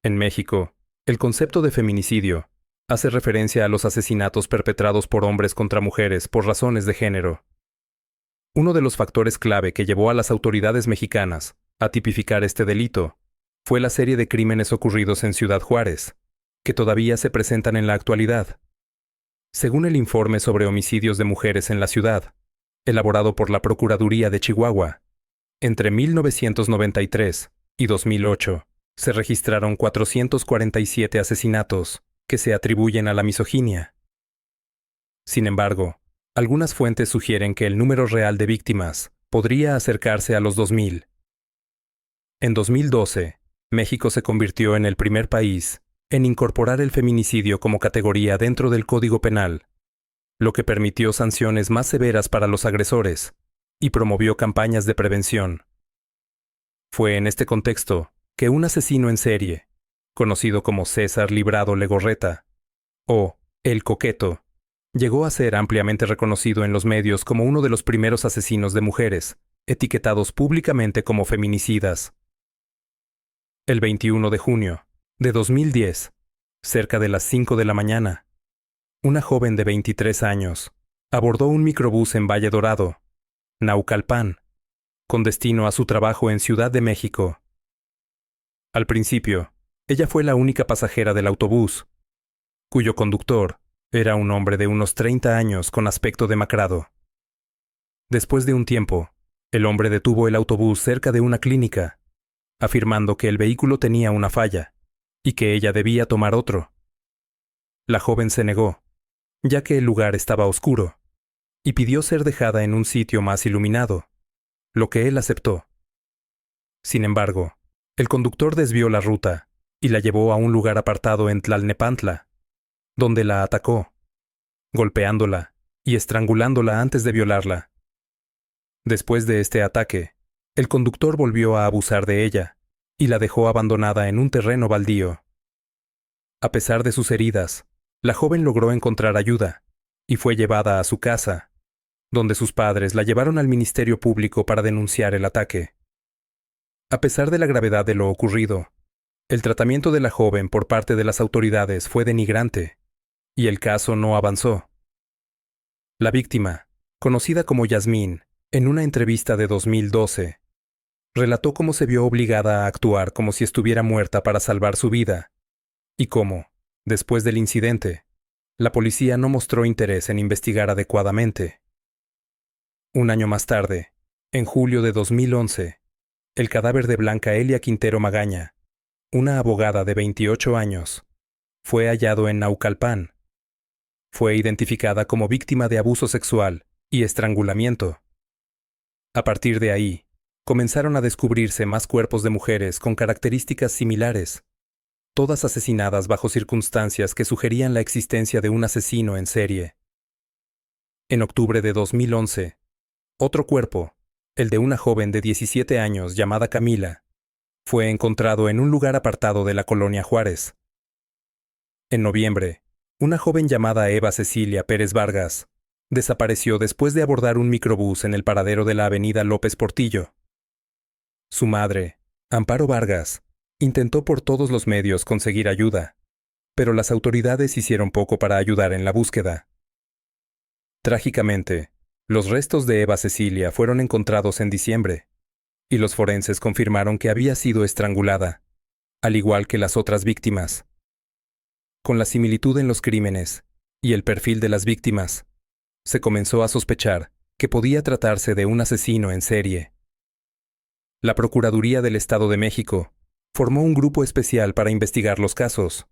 En México, el concepto de feminicidio hace referencia a los asesinatos perpetrados por hombres contra mujeres por razones de género. Uno de los factores clave que llevó a las autoridades mexicanas a tipificar este delito fue la serie de crímenes ocurridos en Ciudad Juárez, que todavía se presentan en la actualidad. Según el informe sobre homicidios de mujeres en la ciudad, elaborado por la Procuraduría de Chihuahua, entre 1993 y 2008, se registraron 447 asesinatos que se atribuyen a la misoginia. Sin embargo, algunas fuentes sugieren que el número real de víctimas podría acercarse a los 2000. En 2012, México se convirtió en el primer país en incorporar el feminicidio como categoría dentro del Código Penal, lo que permitió sanciones más severas para los agresores y promovió campañas de prevención. Fue en este contexto que un asesino en serie, conocido como César Librado Legorreta, o El Coqueto, llegó a ser ampliamente reconocido en los medios como uno de los primeros asesinos de mujeres, etiquetados públicamente como feminicidas. El 21 de junio de 2010, cerca de las 5 de la mañana, una joven de 23 años abordó un microbús en Valle Dorado, Naucalpan, con destino a su trabajo en Ciudad de México. Al principio, ella fue la única pasajera del autobús, cuyo conductor era un hombre de unos 30 años con aspecto demacrado. Después de un tiempo, el hombre detuvo el autobús cerca de una clínica, afirmando que el vehículo tenía una falla y que ella debía tomar otro. La joven se negó, ya que el lugar estaba oscuro, y pidió ser dejada en un sitio más iluminado, lo que él aceptó. Sin embargo, el conductor desvió la ruta y la llevó a un lugar apartado en Tlalnepantla, donde la atacó, golpeándola y estrangulándola antes de violarla. Después de este ataque, el conductor volvió a abusar de ella y la dejó abandonada en un terreno baldío. A pesar de sus heridas, la joven logró encontrar ayuda y fue llevada a su casa, donde sus padres la llevaron al Ministerio Público para denunciar el ataque. A pesar de la gravedad de lo ocurrido, el tratamiento de la joven por parte de las autoridades fue denigrante, y el caso no avanzó. La víctima, conocida como Yasmín, en una entrevista de 2012, relató cómo se vio obligada a actuar como si estuviera muerta para salvar su vida, y cómo, después del incidente, la policía no mostró interés en investigar adecuadamente. Un año más tarde, en julio de 2011, el cadáver de Blanca Elia Quintero Magaña, una abogada de 28 años, fue hallado en Naucalpan. Fue identificada como víctima de abuso sexual y estrangulamiento. A partir de ahí, comenzaron a descubrirse más cuerpos de mujeres con características similares, todas asesinadas bajo circunstancias que sugerían la existencia de un asesino en serie. En octubre de 2011, otro cuerpo, el de una joven de 17 años llamada Camila, fue encontrado en un lugar apartado de la colonia Juárez. En noviembre, una joven llamada Eva Cecilia Pérez Vargas desapareció después de abordar un microbús en el paradero de la avenida López Portillo. Su madre, Amparo Vargas, intentó por todos los medios conseguir ayuda, pero las autoridades hicieron poco para ayudar en la búsqueda. Trágicamente, los restos de Eva Cecilia fueron encontrados en diciembre, y los forenses confirmaron que había sido estrangulada, al igual que las otras víctimas. Con la similitud en los crímenes y el perfil de las víctimas, se comenzó a sospechar que podía tratarse de un asesino en serie. La Procuraduría del Estado de México formó un grupo especial para investigar los casos.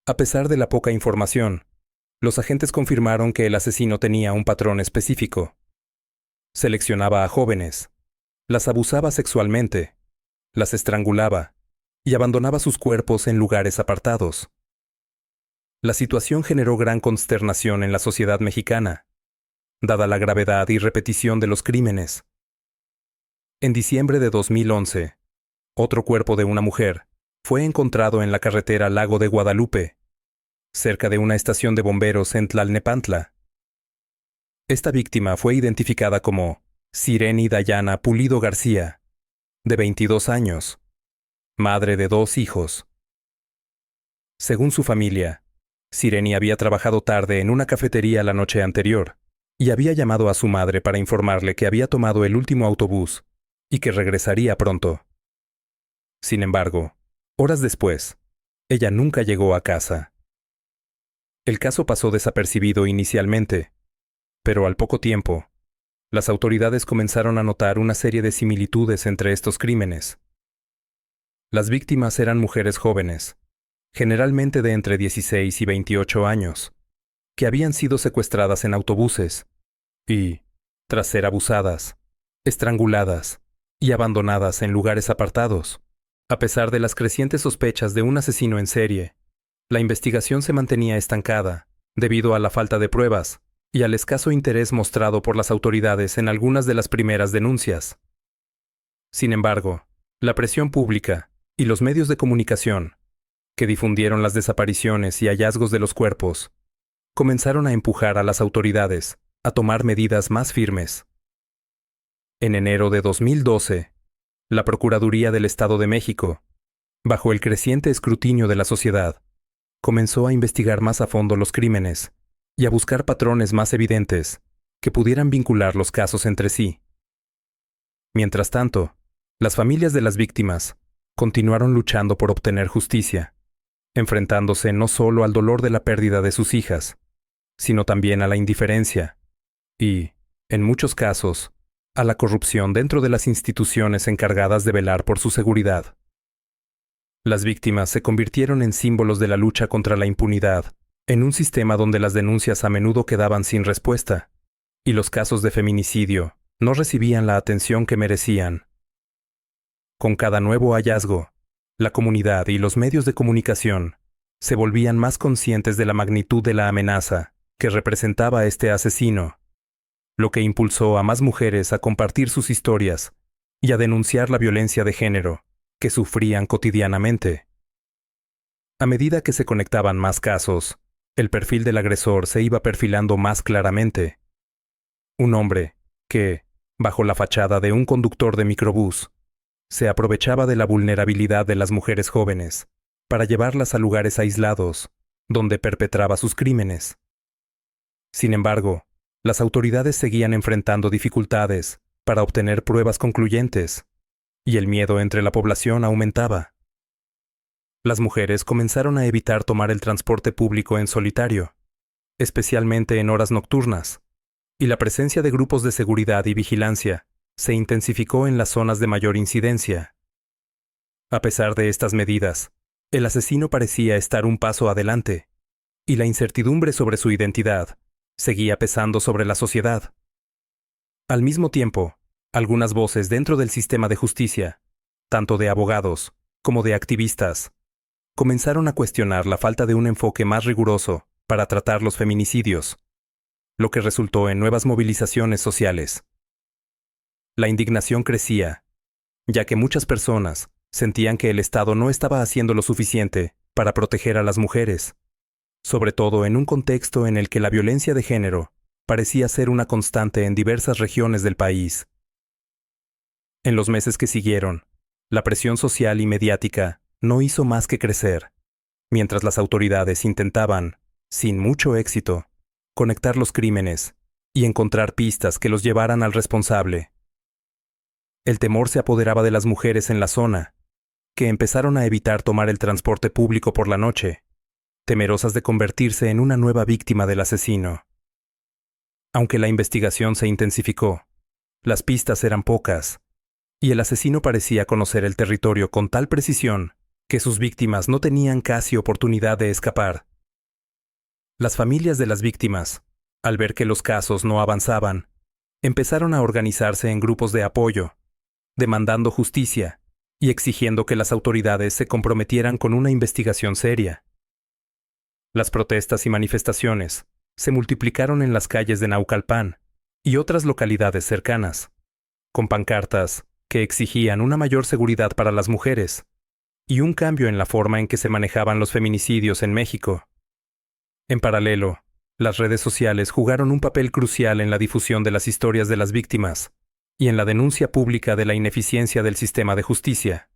A pesar de la poca información, los agentes confirmaron que el asesino tenía un patrón específico. Seleccionaba a jóvenes, las abusaba sexualmente, las estrangulaba y abandonaba sus cuerpos en lugares apartados. La situación generó gran consternación en la sociedad mexicana, dada la gravedad y repetición de los crímenes. En diciembre de 2011, otro cuerpo de una mujer fue encontrado en la carretera Lago de Guadalupe, cerca de una estación de bomberos en Tlalnepantla. Esta víctima fue identificada como Sireni Dayana Pulido García, de 22 años, madre de 2 hijos Según su familia, Sireni había trabajado tarde en una cafetería la noche anterior y había llamado a su madre para informarle que había tomado el último autobús y que regresaría pronto. Sin embargo, horas después, ella nunca llegó a casa. El caso pasó desapercibido inicialmente, pero al poco tiempo, las autoridades comenzaron a notar una serie de similitudes entre estos crímenes. Las víctimas eran mujeres jóvenes, generalmente de entre 16 y 28 años, que habían sido secuestradas en autobuses y, tras ser abusadas, estranguladas y abandonadas en lugares apartados. A pesar de las crecientes sospechas de un asesino en serie, la investigación se mantenía estancada debido a la falta de pruebas y al escaso interés mostrado por las autoridades en algunas de las primeras denuncias. Sin embargo, la presión pública y los medios de comunicación, que difundieron las desapariciones y hallazgos de los cuerpos, comenzaron a empujar a las autoridades a tomar medidas más firmes. En enero de 2012, la Procuraduría del Estado de México, bajo el creciente escrutinio de la sociedad, comenzó a investigar más a fondo los crímenes y a buscar patrones más evidentes que pudieran vincular los casos entre sí. Mientras tanto, las familias de las víctimas continuaron luchando por obtener justicia, enfrentándose no solo al dolor de la pérdida de sus hijas, sino también a la indiferencia y, en muchos casos, a la corrupción dentro de las instituciones encargadas de velar por su seguridad. Las víctimas se convirtieron en símbolos de la lucha contra la impunidad, en un sistema donde las denuncias a menudo quedaban sin respuesta, y los casos de feminicidio no recibían la atención que merecían. Con cada nuevo hallazgo, la comunidad y los medios de comunicación se volvían más conscientes de la magnitud de la amenaza que representaba este asesino, lo que impulsó a más mujeres a compartir sus historias y a denunciar la violencia de género que sufrían cotidianamente. A medida que se conectaban más casos, el perfil del agresor se iba perfilando más claramente. Un hombre que, bajo la fachada de un conductor de microbús, se aprovechaba de la vulnerabilidad de las mujeres jóvenes para llevarlas a lugares aislados, donde perpetraba sus crímenes. Sin embargo, las autoridades seguían enfrentando dificultades para obtener pruebas concluyentes, y el miedo entre la población aumentaba. Las mujeres comenzaron a evitar tomar el transporte público en solitario, especialmente en horas nocturnas, y la presencia de grupos de seguridad y vigilancia se intensificó en las zonas de mayor incidencia. A pesar de estas medidas, el asesino parecía estar un paso adelante, y la incertidumbre sobre su identidad seguía pesando sobre la sociedad. Al mismo tiempo, algunas voces dentro del sistema de justicia, tanto de abogados como de activistas, comenzaron a cuestionar la falta de un enfoque más riguroso para tratar los feminicidios, lo que resultó en nuevas movilizaciones sociales. La indignación crecía, ya que muchas personas sentían que el Estado no estaba haciendo lo suficiente para proteger a las mujeres, sobre todo en un contexto en el que la violencia de género parecía ser una constante en diversas regiones del país. En los meses que siguieron, la presión social y mediática no hizo más que crecer, mientras las autoridades intentaban, sin mucho éxito, conectar los crímenes y encontrar pistas que los llevaran al responsable. El temor se apoderaba de las mujeres en la zona, que empezaron a evitar tomar el transporte público por la noche, temerosas de convertirse en una nueva víctima del asesino. Aunque la investigación se intensificó, las pistas eran pocas, y el asesino parecía conocer el territorio con tal precisión que sus víctimas no tenían casi oportunidad de escapar. Las familias de las víctimas, al ver que los casos no avanzaban, empezaron a organizarse en grupos de apoyo, demandando justicia y exigiendo que las autoridades se comprometieran con una investigación seria. Las protestas y manifestaciones se multiplicaron en las calles de Naucalpan y otras localidades cercanas, con pancartas que exigían una mayor seguridad para las mujeres y un cambio en la forma en que se manejaban los feminicidios en México. En paralelo, las redes sociales jugaron un papel crucial en la difusión de las historias de las víctimas y en la denuncia pública de la ineficiencia del sistema de justicia.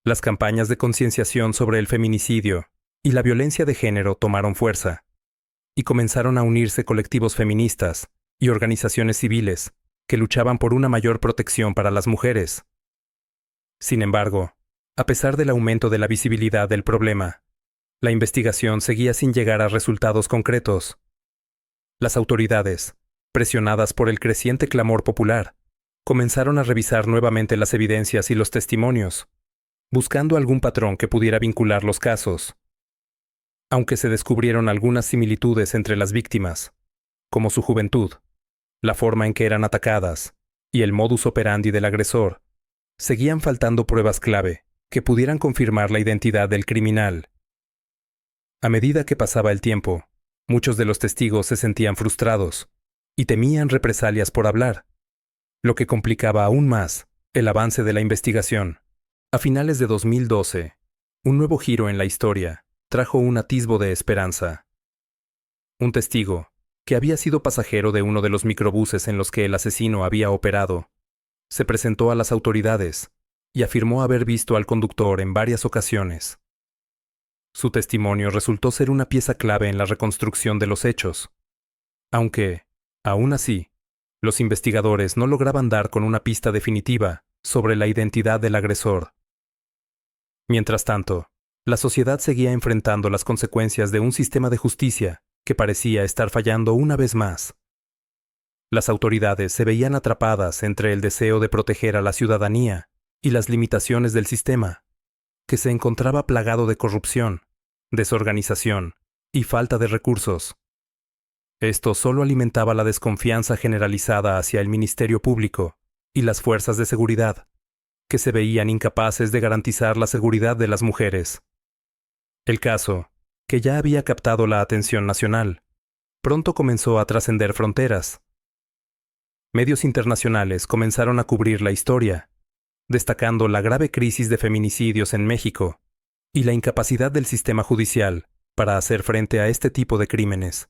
Las campañas de concienciación sobre el feminicidio y la violencia de género tomaron fuerza, y comenzaron a unirse colectivos feministas y organizaciones civiles que luchaban por una mayor protección para las mujeres. Sin embargo, a pesar del aumento de la visibilidad del problema, la investigación seguía sin llegar a resultados concretos. Las autoridades, presionadas por el creciente clamor popular, comenzaron a revisar nuevamente las evidencias y los testimonios, buscando algún patrón que pudiera vincular los casos. Aunque se descubrieron algunas similitudes entre las víctimas, como su juventud, la forma en que eran atacadas y el modus operandi del agresor, seguían faltando pruebas clave que pudieran confirmar la identidad del criminal. A medida que pasaba el tiempo, muchos de los testigos se sentían frustrados y temían represalias por hablar, lo que complicaba aún más el avance de la investigación. A finales de 2012, un nuevo giro en la historia trajo un atisbo de esperanza. Un testigo, que había sido pasajero de uno de los microbuses en los que el asesino había operado, se presentó a las autoridades y afirmó haber visto al conductor en varias ocasiones. Su testimonio resultó ser una pieza clave en la reconstrucción de los hechos, aunque, aún así, los investigadores no lograban dar con una pista definitiva sobre la identidad del agresor. Mientras tanto, la sociedad seguía enfrentando las consecuencias de un sistema de justicia que parecía estar fallando una vez más. Las autoridades se veían atrapadas entre el deseo de proteger a la ciudadanía y las limitaciones del sistema, que se encontraba plagado de corrupción, desorganización y falta de recursos. Esto solo alimentaba la desconfianza generalizada hacia el Ministerio Público y las fuerzas de seguridad, que se veían incapaces de garantizar la seguridad de las mujeres. El caso, que ya había captado la atención nacional, pronto comenzó a trascender fronteras. Medios internacionales comenzaron a cubrir la historia, destacando la grave crisis de feminicidios en México y la incapacidad del sistema judicial para hacer frente a este tipo de crímenes.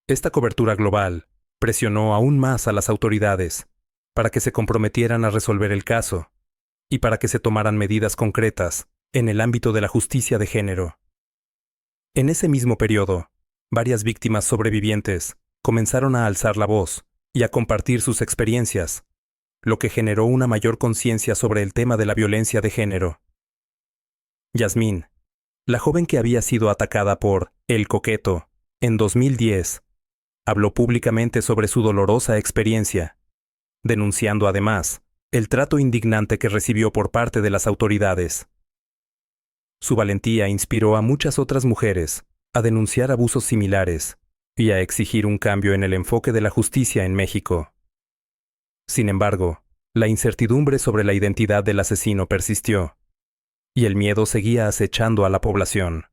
Esta cobertura global presionó aún más a las autoridades para que se comprometieran a resolver el caso y para que se tomaran medidas concretas en el ámbito de la justicia de género. En ese mismo periodo, varias víctimas sobrevivientes comenzaron a alzar la voz y a compartir sus experiencias, lo que generó una mayor conciencia sobre el tema de la violencia de género. Yasmín, la joven que había sido atacada por El Coqueto en 2010, habló públicamente sobre su dolorosa experiencia, denunciando además el trato indignante que recibió por parte de las autoridades. Su valentía inspiró a muchas otras mujeres a denunciar abusos similares y a exigir un cambio en el enfoque de la justicia en México. Sin embargo, la incertidumbre sobre la identidad del asesino persistió, y el miedo seguía acechando a la población.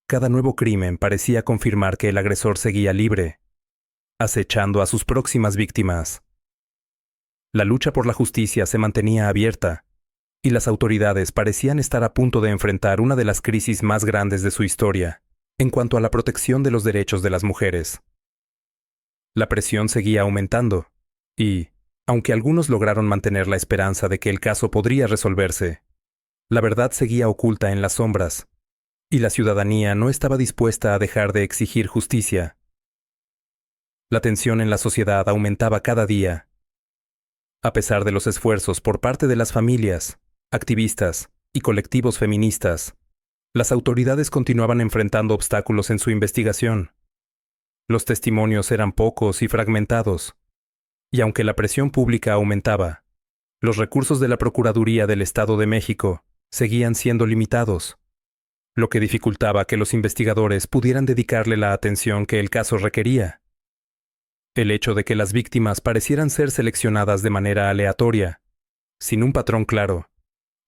Cada nuevo crimen parecía confirmar que el agresor seguía libre, acechando a sus próximas víctimas. La lucha por la justicia se mantenía abierta, y las autoridades parecían estar a punto de enfrentar una de las crisis más grandes de su historia, en cuanto a la protección de los derechos de las mujeres. La presión seguía aumentando, y, aunque algunos lograron mantener la esperanza de que el caso podría resolverse, la verdad seguía oculta en las sombras, y la ciudadanía no estaba dispuesta a dejar de exigir justicia. La tensión en la sociedad aumentaba cada día. A pesar de los esfuerzos por parte de las familias, activistas y colectivos feministas, las autoridades continuaban enfrentando obstáculos en su investigación. Los testimonios eran pocos y fragmentados, y aunque la presión pública aumentaba, los recursos de la Procuraduría del Estado de México seguían siendo limitados, lo que dificultaba que los investigadores pudieran dedicarle la atención que el caso requería. El hecho de que las víctimas parecieran ser seleccionadas de manera aleatoria, sin un patrón claro,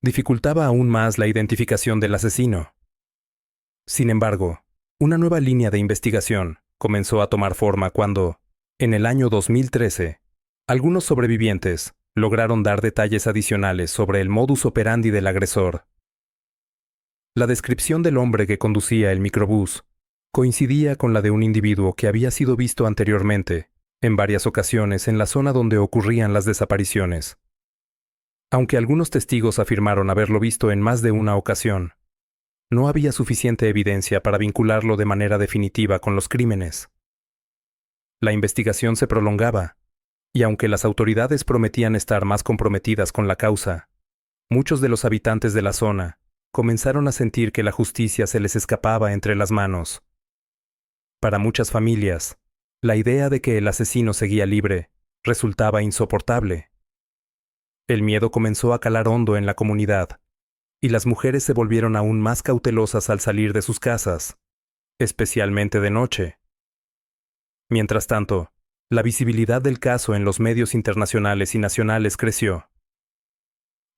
dificultaba aún más la identificación del asesino. Sin embargo, una nueva línea de investigación comenzó a tomar forma cuando, en el año 2013, algunos sobrevivientes lograron dar detalles adicionales sobre el modus operandi del agresor. La descripción del hombre que conducía el microbús coincidía con la de un individuo que había sido visto anteriormente, en varias ocasiones en la zona donde ocurrían las desapariciones. Aunque algunos testigos afirmaron haberlo visto en más de una ocasión, no había suficiente evidencia para vincularlo de manera definitiva con los crímenes. La investigación se prolongaba, y aunque las autoridades prometían estar más comprometidas con la causa, muchos de los habitantes de la zona comenzaron a sentir que la justicia se les escapaba entre las manos. Para muchas familias, la idea de que el asesino seguía libre resultaba insoportable. El miedo comenzó a calar hondo en la comunidad, y las mujeres se volvieron aún más cautelosas al salir de sus casas, especialmente de noche. Mientras tanto, la visibilidad del caso en los medios internacionales y nacionales creció.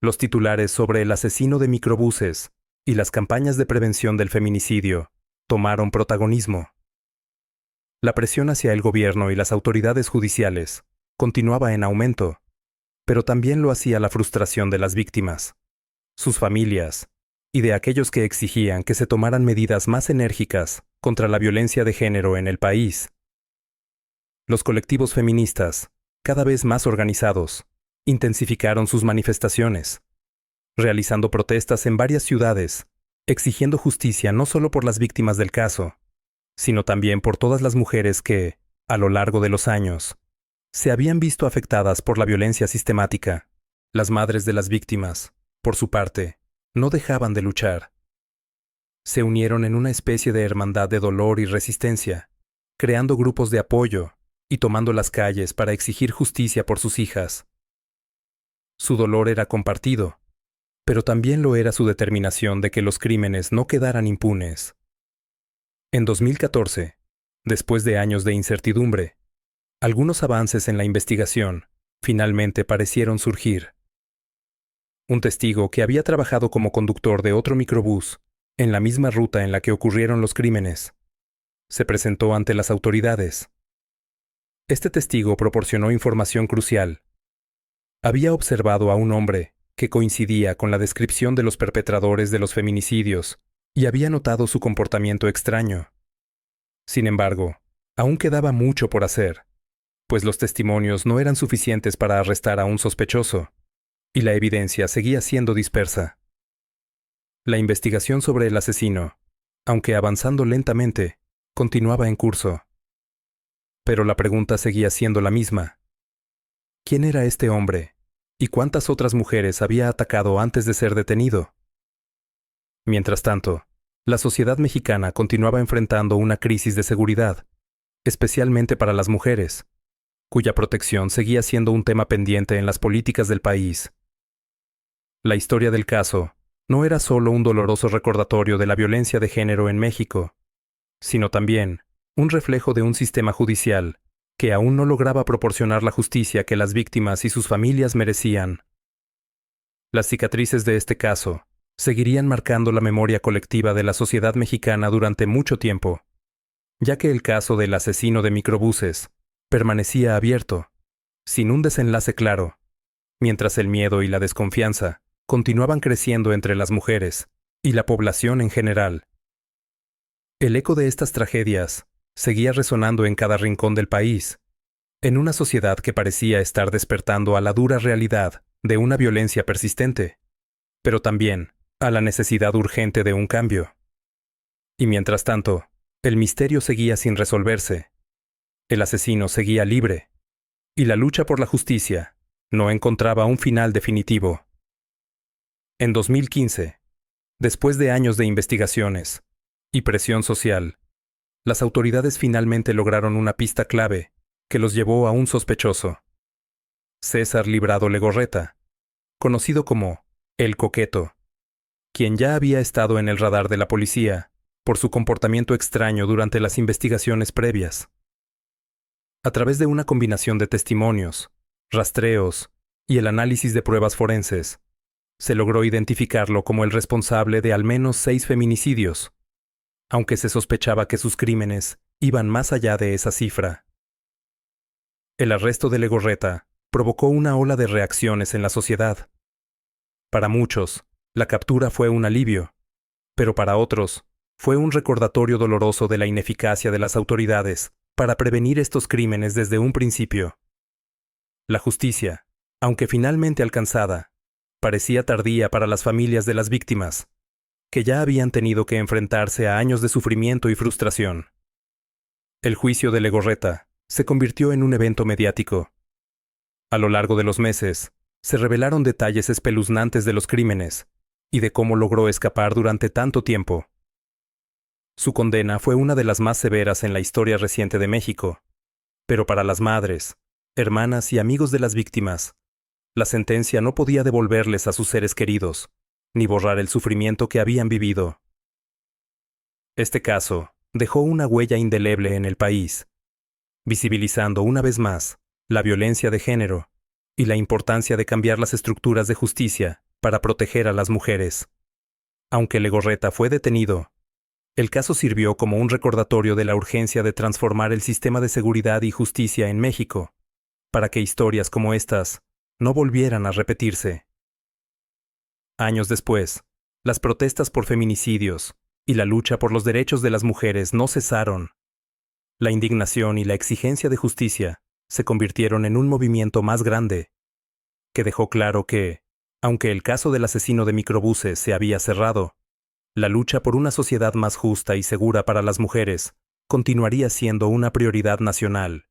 Los titulares sobre el asesino de microbuses y las campañas de prevención del feminicidio tomaron protagonismo. La presión hacia el gobierno y las autoridades judiciales continuaba en aumento, pero también lo hacía la frustración de las víctimas, sus familias, y de aquellos que exigían que se tomaran medidas más enérgicas contra la violencia de género en el país. Los colectivos feministas, cada vez más organizados, intensificaron sus manifestaciones, realizando protestas en varias ciudades, exigiendo justicia no solo por las víctimas del caso, sino también por todas las mujeres que, a lo largo de los años, se habían visto afectadas por la violencia sistemática. Las madres de las víctimas, por su parte, no dejaban de luchar. Se unieron en una especie de hermandad de dolor y resistencia, creando grupos de apoyo y tomando las calles para exigir justicia por sus hijas. Su dolor era compartido, pero también lo era su determinación de que los crímenes no quedaran impunes. En 2014, después de años de incertidumbre, algunos avances en la investigación finalmente parecieron surgir. Un testigo que había trabajado como conductor de otro microbús en la misma ruta en la que ocurrieron los crímenes, se presentó ante las autoridades. Este testigo proporcionó información crucial. Había observado a un hombre que coincidía con la descripción de los perpetradores de los feminicidios y había notado su comportamiento extraño. Sin embargo, aún quedaba mucho por hacer, pues los testimonios no eran suficientes para arrestar a un sospechoso, y la evidencia seguía siendo dispersa. La investigación sobre el asesino, aunque avanzando lentamente, continuaba en curso. Pero la pregunta seguía siendo la misma. ¿Quién era este hombre? ¿Y cuántas otras mujeres había atacado antes de ser detenido? Mientras tanto, la sociedad mexicana continuaba enfrentando una crisis de seguridad, especialmente para las mujeres, cuya protección seguía siendo un tema pendiente en las políticas del país. La historia del caso no era solo un doloroso recordatorio de la violencia de género en México, sino también un reflejo de un sistema judicial que aún no lograba proporcionar la justicia que las víctimas y sus familias merecían. Las cicatrices de este caso seguirían marcando la memoria colectiva de la sociedad mexicana durante mucho tiempo, ya que el caso del asesino de microbuses permanecía abierto, sin un desenlace claro, mientras el miedo y la desconfianza continuaban creciendo entre las mujeres y la población en general. El eco de estas tragedias seguía resonando en cada rincón del país, en una sociedad que parecía estar despertando a la dura realidad de una violencia persistente, pero también a la necesidad urgente de un cambio. Y mientras tanto, el misterio seguía sin resolverse, el asesino seguía libre, y la lucha por la justicia no encontraba un final definitivo. En 2015, después de años de investigaciones y presión social, las autoridades finalmente lograron una pista clave que los llevó a un sospechoso. César Librado Legorreta, conocido como El Coqueto, quien ya había estado en el radar de la policía por su comportamiento extraño durante las investigaciones previas. A través de una combinación de testimonios, rastreos y el análisis de pruebas forenses, se logró identificarlo como el responsable de al menos 6 feminicidios, aunque se sospechaba que sus crímenes iban más allá de esa cifra. El arresto de Legorreta provocó una ola de reacciones en la sociedad. Para muchos, la captura fue un alivio, pero para otros, fue un recordatorio doloroso de la ineficacia de las autoridades para prevenir estos crímenes desde un principio. La justicia, aunque finalmente alcanzada, parecía tardía para las familias de las víctimas, que ya habían tenido que enfrentarse a años de sufrimiento y frustración. El juicio de Legorreta se convirtió en un evento mediático. A lo largo de los meses, se revelaron detalles espeluznantes de los crímenes y de cómo logró escapar durante tanto tiempo. Su condena fue una de las más severas en la historia reciente de México, pero para las madres, hermanas y amigos de las víctimas, la sentencia no podía devolverles a sus seres queridos, ni borrar el sufrimiento que habían vivido. Este caso dejó una huella indeleble en el país, visibilizando una vez más la violencia de género y la importancia de cambiar las estructuras de justicia para proteger a las mujeres. Aunque Legorreta fue detenido, el caso sirvió como un recordatorio de la urgencia de transformar el sistema de seguridad y justicia en México, para que historias como estas no volvieran a repetirse. Años después, las protestas por feminicidios y la lucha por los derechos de las mujeres no cesaron. La indignación y la exigencia de justicia se convirtieron en un movimiento más grande, que dejó claro que, aunque el caso del asesino de microbuses se había cerrado, la lucha por una sociedad más justa y segura para las mujeres continuaría siendo una prioridad nacional.